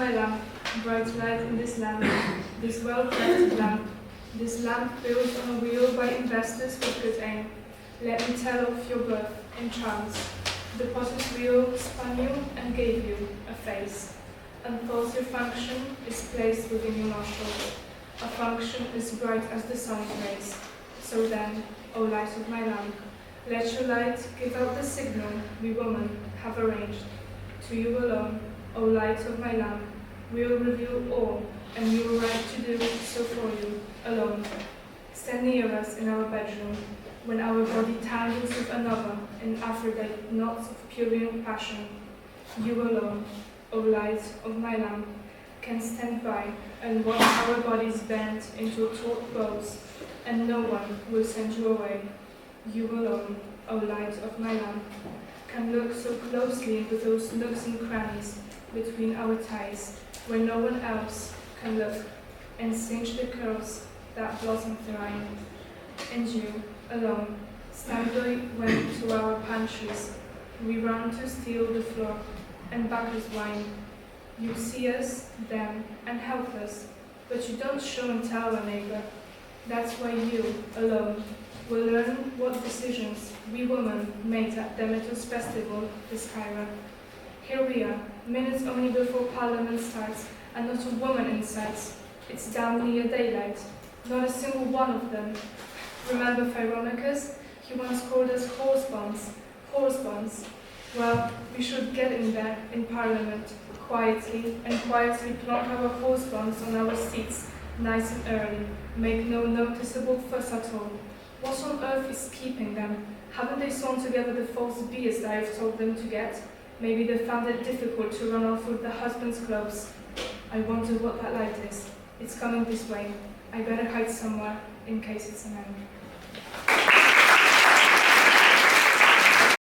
my lamp, bright light in this lamp, this well-crafted lamp, this lamp built on a wheel by investors with good aim. Let me tell of your birth in chance. The potter's wheel spun you and gave you a face. Unfolds your function is placed within your nostrils. A function as bright as the sun's rays. So then, O light of my lamp, let your light give out the signal we women have arranged. To you alone, O light of my lamp, we will reveal all, and you will right to do so for you, alone. Stand near us in our bedroom, when our body tangles with another in Aphrodite knots of purient passion. You alone, O light of my lamp, can stand by and watch our bodies bend into taut bows, and no one will send you away. You alone, O light of my lamp, can look so closely into those nooks and crannies between our ties, where no one else can look, and cinch the curls that blossom thrive. And you, alone, stand by when to our pantries we run to steal the floor and Bacchus wine. You see us, then, and help us, but you don't show and tell our neighbor. That's why you, alone, will learn what decisions we women made at Demeter's festival this Cairo. Here we are, minutes only before Parliament starts, and not a woman in sight. It's damn near daylight. Not a single one of them. Remember Pheronicus? He once called us horse-bonds. Well, we should get in there, in Parliament, quietly plonk our horse-bonds on our seats, nice and early, make no noticeable fuss at all. What on earth is keeping them? Haven't they sewn together the false beards that I've told them to get? Maybe they found it difficult to run off with the husband's clothes. I wonder what that light is. It's coming this way. I better hide somewhere, in case it's a man.